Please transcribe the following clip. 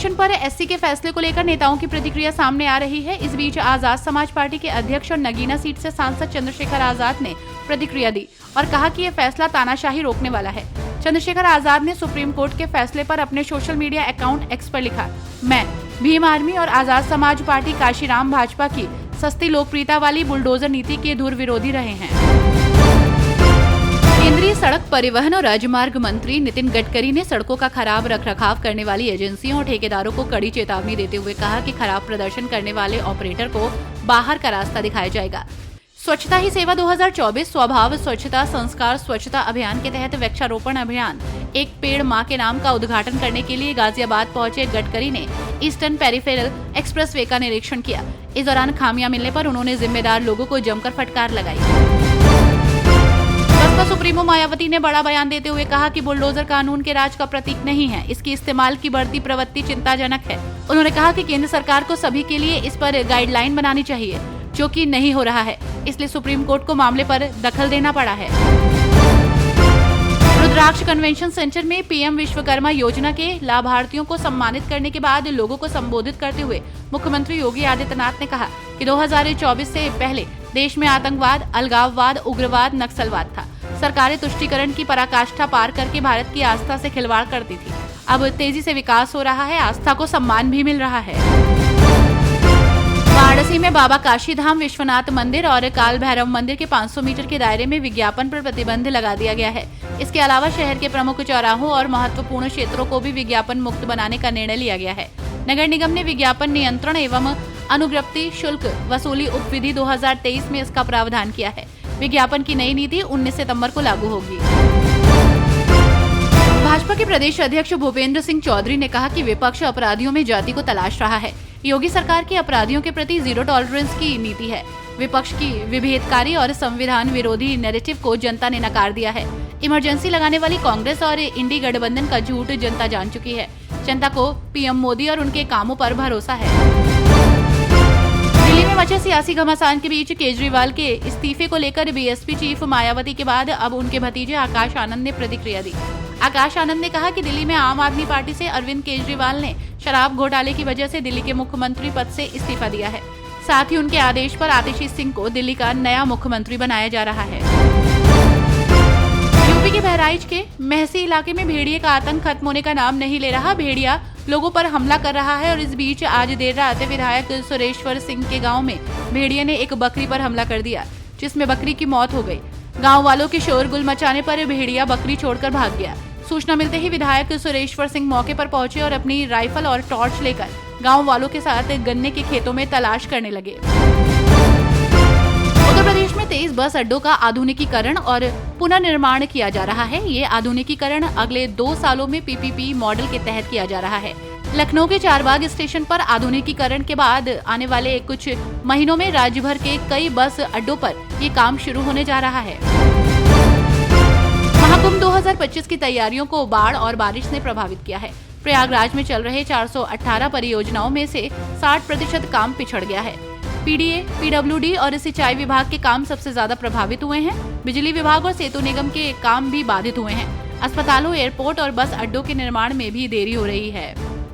आरक्षण पर एससी के फैसले को लेकर नेताओं की प्रतिक्रिया सामने आ रही है। इस बीच आजाद समाज पार्टी के अध्यक्ष और नगीना सीट से सांसद चंद्रशेखर आजाद ने प्रतिक्रिया दी और कहा कि ये फैसला तानाशाही रोकने वाला है। चंद्रशेखर आजाद ने सुप्रीम कोर्ट के फैसले पर अपने सोशल मीडिया अकाउंट एक्स पर लिखा, मैं भीम आर्मी और आजाद समाज पार्टी काशीराम भाजपा की सस्ती लोकप्रियता वाली बुलडोजर नीति के धुर विरोधी रहे हैं। केंद्रीय सड़क परिवहन और राजमार्ग मंत्री नितिन गडकरी ने सड़कों का खराब रखरखाव करने वाली एजेंसियों और ठेकेदारों को कड़ी चेतावनी देते हुए कहा कि खराब प्रदर्शन करने वाले ऑपरेटर को बाहर का रास्ता दिखाया जाएगा। स्वच्छता ही सेवा 2024 स्वभाव स्वच्छता संस्कार स्वच्छता अभियान के तहत वृक्षारोपण अभियान एक पेड़ मां के नाम का उद्घाटन करने के लिए गाजियाबाद पहुंचे गडकरी ने ईस्टर्न पेरिफेरल एक्सप्रेसवे का निरीक्षण किया। इस दौरान खामियां मिलने पर उन्होंने जिम्मेदार लोगों को जमकर फटकार लगाई। बसपा सुप्रीमो मायावती ने बड़ा बयान देते हुए कहा कि बुलडोजर कानून के राज का प्रतीक नहीं है, इसकी इस्तेमाल की बढ़ती प्रवृत्ति चिंताजनक है। उन्होंने कहा कि केंद्र सरकार को सभी के लिए इस पर गाइडलाइन बनानी चाहिए, जो कि नहीं हो रहा है, इसलिए सुप्रीम कोर्ट को मामले पर दखल देना पड़ा है। रुद्राक्ष कन्वेंशन सेंटर में पीएम विश्वकर्मा योजना के लाभार्थियों को सम्मानित करने के बाद लोगों को संबोधित करते हुए मुख्यमंत्री योगी आदित्यनाथ ने कहा कि 2024 से पहले देश में आतंकवाद, अलगाववाद, उग्रवाद, नक्सलवाद था। सरकारें तुष्टीकरण की पराकाष्ठा पार करके भारत की आस्था से खिलवाड़ करती थी। अब तेजी से विकास हो रहा है, आस्था को सम्मान भी मिल रहा है। वाराणसी में बाबा काशीधाम विश्वनाथ मंदिर और काल भैरव मंदिर के 500 मीटर के दायरे में विज्ञापन पर प्रतिबंध लगा दिया गया है। इसके अलावा शहर के प्रमुख चौराहों और महत्वपूर्ण क्षेत्रों को भी विज्ञापन मुक्त बनाने का निर्णय लिया गया है। नगर निगम ने विज्ञापन नियंत्रण एवं अनुज्ञप्ति शुल्क वसूली उपविधि 2023 में इसका प्रावधान किया है। विज्ञापन की नई नीति 19 सितंबर को लागू होगी। भाजपा के प्रदेश अध्यक्ष भूपेंद्र सिंह चौधरी ने कहा कि विपक्ष अपराधियों में जाति को तलाश रहा है। योगी सरकार की अपराधियों के प्रति जीरो टॉलरेंस की नीति है। विपक्ष की विभेदकारी और संविधान विरोधी नैरेटिव को जनता ने नकार दिया है। इमरजेंसी लगाने वाली कांग्रेस और इंडी गठबंधन का झूठ जनता जान चुकी है। जनता को पीएम मोदी और उनके कामों पर भरोसा है। दिल्ली में मचे सियासी घमासान के बीच केजरीवाल के इस्तीफे को लेकर बीएसपी चीफ मायावती के बाद अब उनके भतीजे आकाश आनंद ने प्रतिक्रिया दी। आकाश आनंद ने कहा कि दिल्ली में आम आदमी पार्टी से अरविंद केजरीवाल ने शराब घोटाले की वजह से दिल्ली के मुख्यमंत्री पद से इस्तीफा दिया है। साथ ही उनके आदेश पर आतिशी सिंह को दिल्ली का नया मुख्यमंत्री बनाया जा रहा है। यूपी के बहराइच के महसी इलाके में भेड़िए का आतंक खत्म होने का नाम नहीं ले रहा। भेड़िया लोगों पर हमला कर रहा है और इस बीच आज देर रात विधायक सुरेश्वर सिंह के गांव में भेड़िए ने एक बकरी पर हमला कर दिया, जिसमें बकरी की मौत हो गई। गांव वालों के शोरगुल मचाने पर भेड़िया बकरी छोड़कर भाग गया। सूचना मिलते ही विधायक सुरेश्वर सिंह मौके पर पहुंचे और अपनी राइफल और टॉर्च लेकर गांव वालों के साथ गन्ने के खेतों में तलाश करने लगे। उत्तर प्रदेश में 23 बस अड्डों का आधुनिकीकरण और पुनर्निर्माण किया जा रहा है। ये आधुनिकीकरण अगले 2 सालों में पीपीपी मॉडल के तहत किया जा रहा है। लखनऊ के चारबाग स्टेशन पर आधुनिकीकरण के बाद आने वाले कुछ महीनों में राज्य भर के कई बस अड्डों पर ये काम शुरू होने जा रहा है। महाकुंभ 2025 की तैयारियों को बाढ़ और बारिश ने प्रभावित किया है। प्रयागराज में चल रहे 418 परियोजनाओं में से 60% काम पिछड़ गया है। पीडीए, पीडब्ल्यूडी और सिंचाई विभाग के काम सबसे ज्यादा प्रभावित हुए हैं। बिजली विभाग और सेतु निगम के काम भी बाधित हुए हैं। अस्पतालों, एयरपोर्ट और बस अड्डों के निर्माण में भी देरी हो रही है।